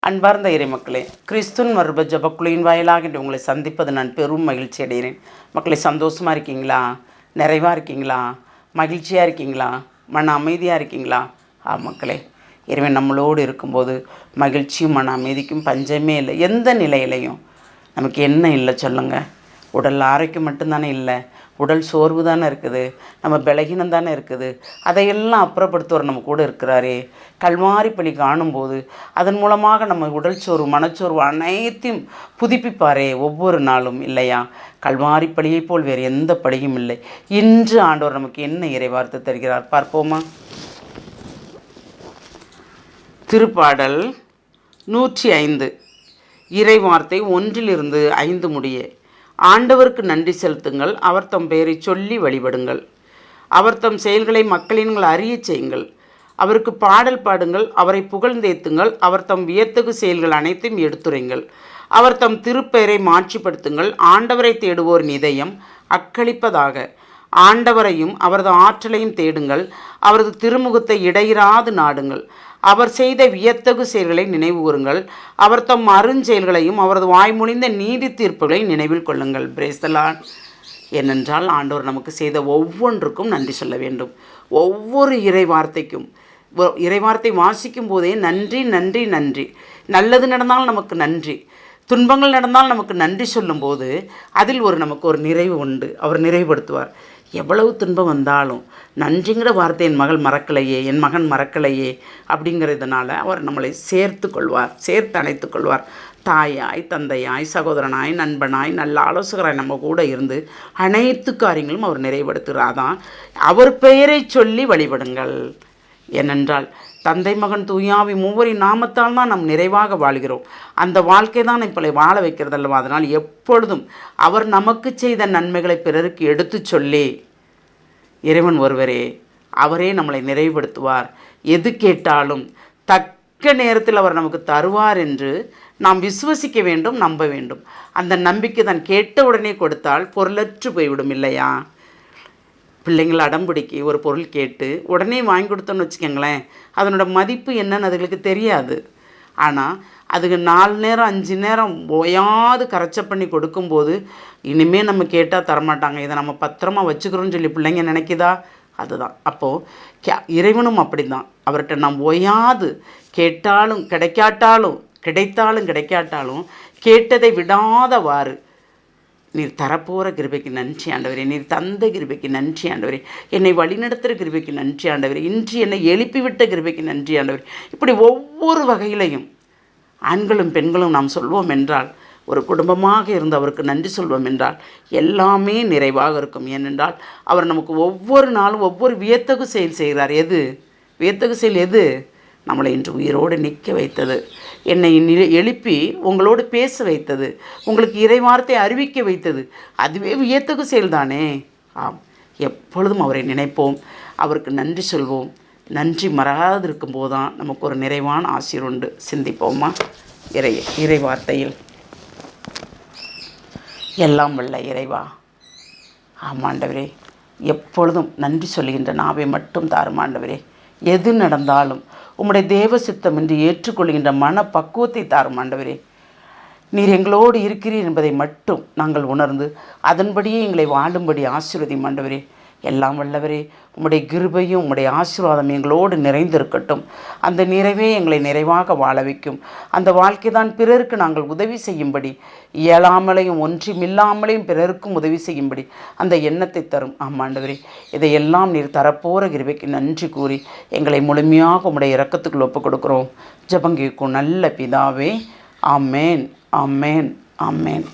அன்பார்ந்த இறைமக்களே, கிறிஸ்துவின் மறுப ஜபக்குழுவின் வாயிலாக இன்று உங்களை சந்திப்பது நான் பெரும் மகிழ்ச்சி அடைகிறேன். மக்களை, சந்தோஷமாக இருக்கீங்களா? நிறைவாக இருக்கீங்களா? மகிழ்ச்சியாக இருக்கீங்களா? மன அமைதியாக இருக்கீங்களா? மக்களே, இறைவன் நம்மளோடு இருக்கும்போது மகிழ்ச்சியும் மன அமைதிக்கும் பஞ்சமே இல்லை. எந்த நிலையிலையும் நமக்கு என்ன இல்லை சொல்லுங்கள்? உடல் ஆரோக்கியம் மட்டும்தானே இல்லை, உடல் சோர்வு தானே இருக்குது, நம்ம பலகீனம் தானே இருக்குது. அதையெல்லாம் அப்புறப்படுத்துவார் நம்ம கூட இருக்கிறாரே. கல்வாரி பலி காணும்போது அதன் மூலமாக நம்ம உடல் சோர்வு மனச்சோர்வு அனைத்தையும் புதுப்பிப்பாரே ஒவ்வொரு நாளும், இல்லையா? கல்வாரி பலியை போல் வேறு எந்த பலியும் இல்லை. இன்று ஆண்டவர் நமக்கு என்ன இறைவார்த்தை தருகிறார் பார்ப்போமா? திருப்பாடல் 105 இறைவார்த்தை 1-5 முடிய. ஆண்டவருக்கு நன்றி செலுத்துங்கள், அவர் தம் பெயரை சொல்லி வழிபடுங்கள், அவர் தம் செயல்களை மக்களின்கள் அறியச் செய்யுங்கள், அவருக்கு பாடல் பாடுங்கள், அவரை புகழ்ந்தேத்துங்கள், அவர் தம் வியத்தகு செயல்கள் அனைத்தையும் எடுத்துரைங்கள், அவர் தம் திருப்பெயரை மாட்சிப்படுத்துங்கள். ஆண்டவரை தேடுவோர் இதயம் அக்களிப்பதாக. ஆண்டவரையும் அவரது ஆற்றலையும் தேடுங்கள், அவரது திருமுகத்தை இடையிறாது நாடுங்கள். அவர் செய்த வியத்தகு செயல்களை நினைவு கூறுங்கள், அவர் தம் அருஞ்செயல்களையும் அவரது வாய்மொழிந்த நீதி தீர்ப்புகளை நினைவில் கொள்ளுங்கள். Praise the Lord. ஏனென்றால் ஆண்டவர் நமக்கு செய்த ஒவ்வொன்றுக்கும் நன்றி சொல்ல வேண்டும். ஒவ்வொரு இறைவார்த்தை வாசிக்கும் போதே நன்றி நன்றி நன்றி. நல்லது நடந்தால் நமக்கு நன்றி, துன்பங்கள் நடந்தால் நமக்கு நன்றி சொல்லும்போது அதில் நமக்கு ஒரு நிறைவு உண்டு. அவர் நிறைவுபடுத்துவார். எவ்வளவு துன்பம் வந்தாலும் நன்றிங்கிற வார்த்தை என் மகன் மறக்கலையே அப்படிங்கிறதுனால அவர் நம்மளை சேர்த்து கொள்வார், சேர்த்து அணைத்து கொள்வார். தாயாய், தந்தையாய், சகோதரனாய், நண்பனாய், நல்ல ஆலோசகராய் நம்ம கூட இருந்து அனைத்து காரியங்களும் அவர் நிறைவேற்றுகிறாதான். அவர் பெயரை சொல்லி வழிபடுங்கள். ஏனென்றால் தந்தை, மகன், தூயாவி மூவரின் நாமத்தால் தான் நாம் நிறைவாக வாழ்கிறோம். அந்த வாழ்க்கை தான் இப்போதை வாழ வைக்கிறதல்லவா. அதனால் எப்பொழுதும் அவர் நமக்கு செய்த நன்மைகளை பிறருக்கு எடுத்து சொல்லி, இறைவன் ஒருவரே, அவரே நம்மளை நிறைவுபடுத்துவார். எது கேட்டாலும் தக்க நேரத்தில் அவர் நமக்கு தருவார் என்று நாம் விசுவசிக்க வேண்டும், நம்ப வேண்டும். அந்த நம்பிக்கை தான் கேட்ட உடனே கொடுத்தால் பொருளற்று போய்விடும், இல்லையா? பிள்ளைங்கள் அடம்பிடிக்கி ஒரு பொருள் கேட்டு உடனே வாங்கி கொடுத்தோன்னு வச்சுக்கோங்களேன், அதனோட மதிப்பு என்னன்னு அதுகளுக்கு தெரியாது. ஆனால் அதுக்கு 4 நேரம் 5 நேரம் ஓயாது கரைச்ச பண்ணி கொடுக்கும்போது இனிமேல் நம்ம கேட்டால் தரமாட்டாங்க, இதை நம்ம பத்திரமா வச்சுக்கிறோன்னு சொல்லி பிள்ளைங்க நினைக்குதா? அதுதான். அப்போது இறைவனும் அப்படி தான். அவர்கிட்ட நாம் ஓயாது கேட்டாலும் கிடைக்காட்டாலும், கிடைத்தாலும் கிடைக்காட்டாலும் கேட்டதை விடாதவாறு, நீர் தரப்போகிற கிருபைக்கு நன்றி ஆண்டவரே, நீர் தந்த கிருபைக்கு நன்றி ஆண்டவரே, என்னை வழிநடத்துகிற கிருபைக்கு நன்றி ஆண்டவரே, இன்று என்னை எழுப்பிவிட்ட கிருபைக்கு நன்றி ஆண்டவரே. இப்படி ஒவ்வொரு வகையிலையும் ஆண்களும் பெண்களும் நாம் சொல்வோம் என்றால், ஒரு குடும்பமாக இருந்து அவருக்கு நன்றி சொல்வோம் என்றால் எல்லாமே நிறைவாக இருக்கும். ஏனென்றால் அவர் நமக்கு ஒவ்வொரு நாளும் ஒவ்வொரு வியத்தகு செயல் செய்கிறார். எது வியத்தகு செயல்? எது நம்மளை இன்று உயிரோடு நிற்க வைத்தது, என்னை எழுப்பி உங்களோடு பேச வைத்தது, உங்களுக்கு இறைவார்த்தை அறிவிக்க வைத்தது, அதுவே வியத்தகு செயல்தானே. ஆம், எப்பொழுதும் அவரை நினைப்போம், அவருக்கு நன்றி சொல்வோம். நன்றி மறாது இருக்கும்போது தான் நமக்கு ஒரு நிறைவான ஆசீர் உண்டு. சிந்திப்போமா? இறை வார்த்தையில் எல்லாம் வல்ல இறைவா, ஆமாண்டவரே, எப்பொழுதும் நன்றி சொல்கின்ற நாவை மட்டும் தாரும் ஆண்டவரே. எது நடந்தாலும் உம்முடைய தேவ சித்தம் என்று ஏற்றுக்கொள்கின்ற மன பக்குவத்தை தாரும் ஆண்டவரே. நீர் எங்களோடு இருக்கிறீர் என்பதை மட்டும் நாங்கள் உணர்ந்து அதன்படியே எங்களை வாழும்படி ஆசீர்வதியும் ஆண்டவரே. எல்லாம் வல்லவரே, உம்முடைய கிருபையும் உம்முடைய ஆசீர்வாதம் எங்களோடு நிறைந்திருக்கட்டும். அந்த நிறைவே எங்களை நிறைவாக வாழ வைக்கும். அந்த வாழ்க்கை தான் பிறருக்கு நாங்கள் உதவி செய்யும்படி, இயலாமலையும் ஒன்றுமில்லாமலையும் பிறருக்கும் உதவி செய்யும்படி அந்த எண்ணத்தை தரும். ஆமாண்டவரே, இதையெல்லாம் நீர் தரப்போகிற கிருபைக்கு நன்றி கூறி எங்களை முழுமையாக உம்முடைய இரக்கத்துக்குள் ஒப்புக் கொடுக்குறோம். ஜெபம் கேட்கும் நல்ல பிதாவே. ஆமேன், ஆமேன், ஆமேன்.